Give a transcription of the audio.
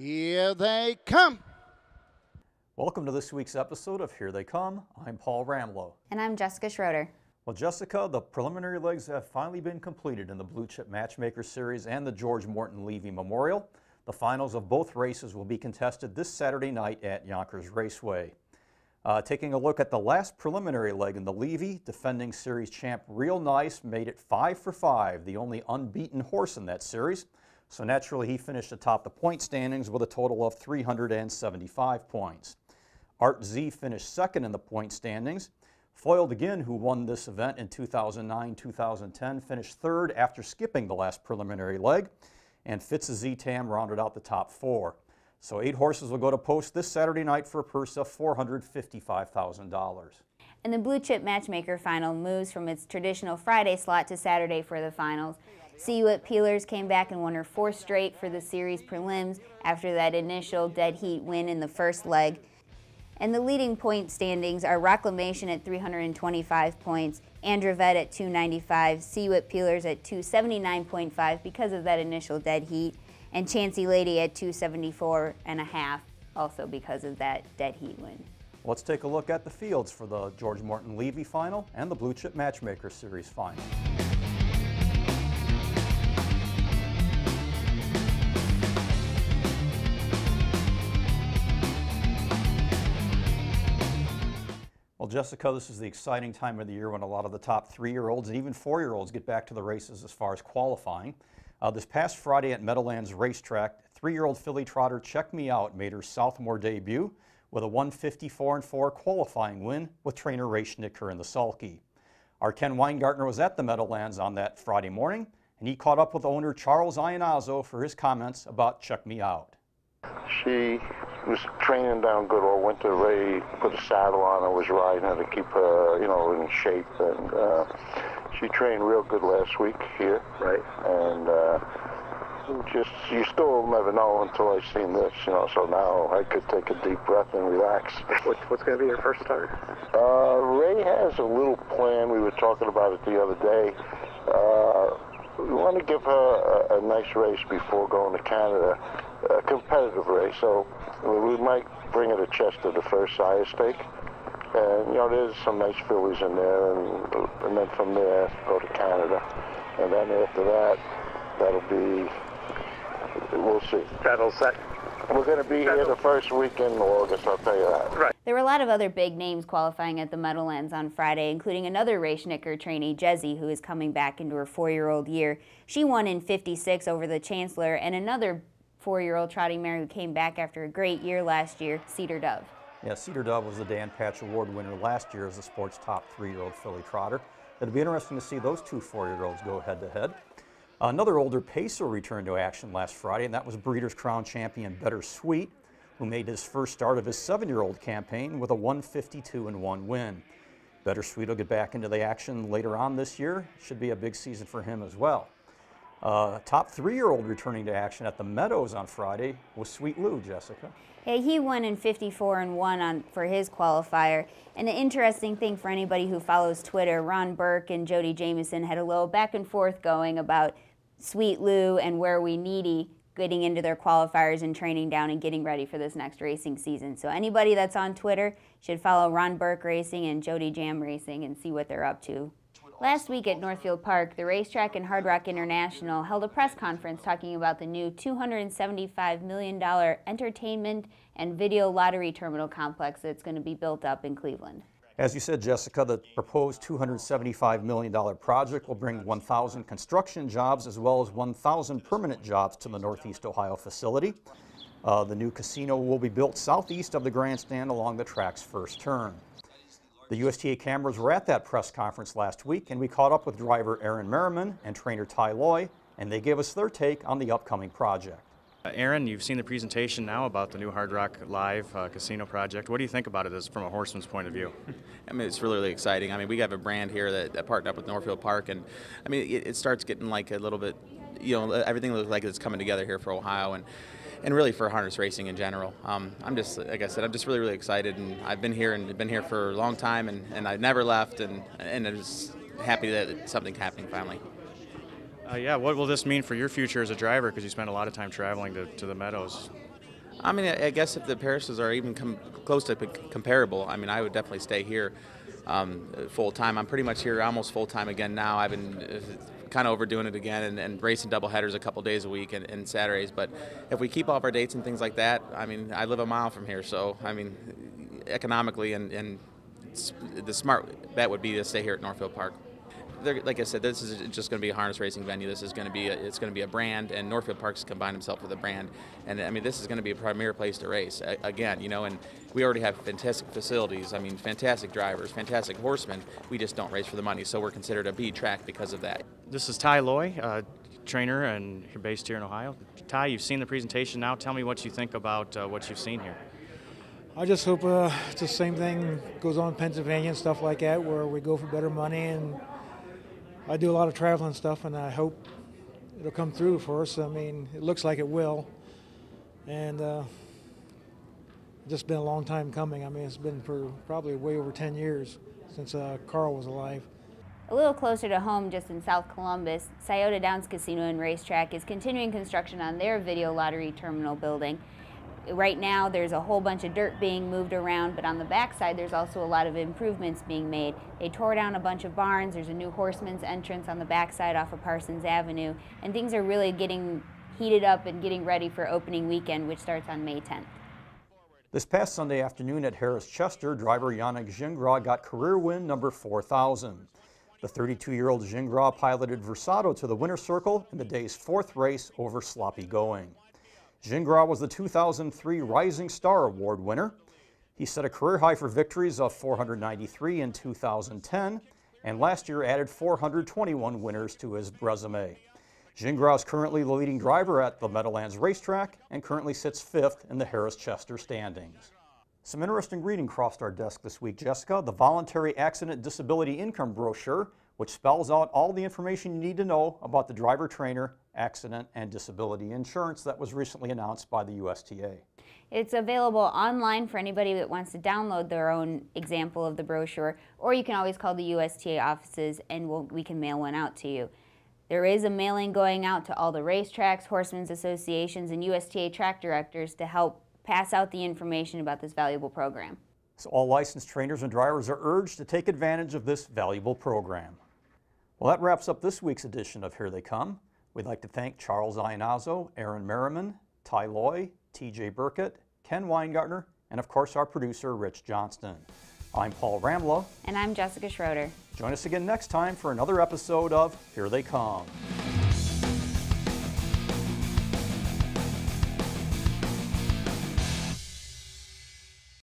Here they come. Welcome to this week's episode of Here They Come. I'm Paul Ramlow. And I'm Jessica Schroeder. Well, Jessica, the preliminary legs have finally been completed in the Blue Chip Matchmaker Series and the George Morton Levy Memorial. The finals of both races will be contested this Saturday night at Yonkers Raceway. Taking a look at the last preliminary leg in the Levy, defending series champ Real Nice made it 5 for 5, the only unbeaten horse in that series. So naturally he finished atop the point standings with a total of 375 points. Art Z finished second in the point standings. Foiled Again, who won this event in 2009-2010, finished third after skipping the last preliminary leg. And Fitz Z-Tam rounded out the top 4. So 8 horses will go to post this Saturday night for a purse of $455,000. And the Blue Chip Matchmaker final moves from its traditional Friday slot to Saturday for the finals. Scioto Peelers came back and won her 4th straight for the series prelims after that initial dead heat win in the first leg. And the leading point standings are Reclamation at 325 points, Androvet at 295, Scioto Peelers at 279.5 because of that initial dead heat, and Chancey Lady at 274.5, also because of that dead heat win. Let's take a look at the fields for the George Morton Levy final and the Blue Chip Matchmaker Series final. Well, Jessica, this is the exciting time of the year when a lot of the top 3-year-olds and even 4-year-olds get back to the races as far as qualifying. This past Friday at Meadowlands Racetrack, 3-year-old filly trotter Check Me Out made her sophomore debut with a 154-4 qualifying win with trainer Ray Schnicker in the sulky. Our Ken Weingartner was at the Meadowlands on that Friday morning, and he caught up with owner Charles Iannazzo for his comments about Check Me Out. She was training down good all winter. Ray put a saddle on her, was riding her to keep her, in shape, and she trained real good last week here. Right. And you still never know until I've seen this, so now I could take a deep breath and relax. What's going to be your first start? Ray has a little plan. We were talking about it the other day. We want to give her a nice race before going to Canada, a competitive race. So we might bring her to Chester, the first sire stake. And, there's some nice fillies in there, and then from there, go to Canada. And then after that, that'll be, we'll see. That'll set. We're going to be here the first weekend in August, I'll tell you that. Right. There were a lot of other big names qualifying at the Meadowlands on Friday, including another Ray Schnicker trainee, Jezzy, who is coming back into her 4-year-old year. She won in 56 over the Chancellor, and another 4-year-old trotting mare who came back after a great year last year, Cedar Dove. Yeah, Cedar Dove was the Dan Patch Award winner last year as the sport's top 3-year-old filly trotter. It'll be interesting to see those 2 4-year-olds go head-to-head. Another older pacer returned to action last Friday, and that was Breeders' Crown champion Better Sweet, who made his first start of his 7-year-old campaign with a 152-1 win. Better Sweet will get back into the action later on this year. Should be a big season for him as well. Top 3-year-old returning to action at the Meadows on Friday was Sweet Lou, Jessica. Yeah, he won in 54-1 for his qualifier. And the interesting thing for anybody who follows Twitter, Ron Burke and Jody Jamieson had a little back and forth going about Sweet Lou and Where We Needy getting into their qualifiers and training down and getting ready for this next racing season. So anybody that's on Twitter should follow Ron Burke Racing and Jody Jam Racing and see what they're up to. Last week at Northfield Park, the Racetrack and Hard Rock International held a press conference talking about the new $275 million entertainment and video lottery terminal complex that's going to be built up in Cleveland. As you said, Jessica, the proposed $275 million project will bring 1,000 construction jobs as well as 1,000 permanent jobs to the Northeast Ohio facility. The new casino will be built southeast of the grandstand along the track's first turn. The USTA cameras were at that press conference last week, and we caught up with driver Aaron Merriman and trainer Ty Loy, and they gave us their take on the upcoming project. Aaron, you've seen the presentation now about the new Hard Rock Live casino project. What do you think about it from a horseman's point of view? I mean, it's really, really exciting. I mean, we have a brand here that partnered up with Northfield Park, and I mean, it starts getting like a little bit, everything looks like it's coming together here for Ohio and really for harness racing in general. I'm just, like I said, I'm just really, really excited, and I've been here for a long time, and I've never left, and I'm just happy that something's happening finally. Yeah, what will this mean for your future as a driver? Because you spend a lot of time traveling to the Meadows. I mean, I guess if the parises are even close to comparable, I mean, I would definitely stay here full time. I'm pretty much here almost full time again now. I've been kind of overdoing it again and racing double headers a couple days a week and Saturdays. But if we keep all of our dates and things like that, I mean, I live a mile from here, so I mean, economically and the smart bet would be to stay here at Northfield Park. Like I said, this is just going to be a harness racing venue. This is going to be it's going to be a brand, and Northfield Park's combined himself with a brand. And I mean, this is going to be a premier place to race again. You know, and we already have fantastic facilities. I mean, fantastic drivers, fantastic horsemen. We just don't race for the money, so we're considered a B track because of that. This is Ty Loy, trainer, and you're based here in Ohio. Ty, you've seen the presentation now. Tell me what you think about what you've seen here. I just hope it's the same thing goes on in Pennsylvania and stuff like that, where we go for better money. And I do a lot of traveling stuff, and I hope it'll come through for us. I mean, it looks like it will. And it's just been a long time coming. I mean, it's been for probably way over 10 years since Carl was alive. A little closer to home, just in South Columbus, Scioto Downs Casino and Racetrack is continuing construction on their video lottery terminal building. Right now, there's a whole bunch of dirt being moved around, but on the backside, there's also a lot of improvements being made. They tore down a bunch of barns. There's a new horseman's entrance on the backside off of Parsons Avenue, and things are really getting heated up and getting ready for opening weekend, which starts on May 10th. This past Sunday afternoon at Harris Chester, driver Yannick Gingras got career win number 4,000. The 32-year-old Gingras piloted Versato to the winner's circle in the day's fourth race over sloppy going. Gingras was the 2003 Rising Star Award winner. He set a career high for victories of 493 in 2010, and last year added 421 winners to his resume. Gingras is currently the leading driver at the Meadowlands Racetrack and currently sits fifth in the Harris Chester standings. Some interesting reading crossed our desk this week, Jessica. The Voluntary Accident Disability Income Brochure, which spells out all the information you need to know about the driver-trainer, accident, and disability insurance that was recently announced by the USTA. It's available online for anybody that wants to download their own example of the brochure, or you can always call the USTA offices and we can mail one out to you. There is a mailing going out to all the racetracks, horsemen's associations, and USTA track directors to help pass out the information about this valuable program. So all licensed trainers and drivers are urged to take advantage of this valuable program. Well, that wraps up this week's edition of Here They Come. We'd like to thank Charles Iannazzo, Aaron Merriman, Ty Loy, TJ Burkett, Ken Weingartner, and of course our producer, Rich Johnston. I'm Paul Ramlow. And I'm Jessica Schroeder. Join us again next time for another episode of Here They Come.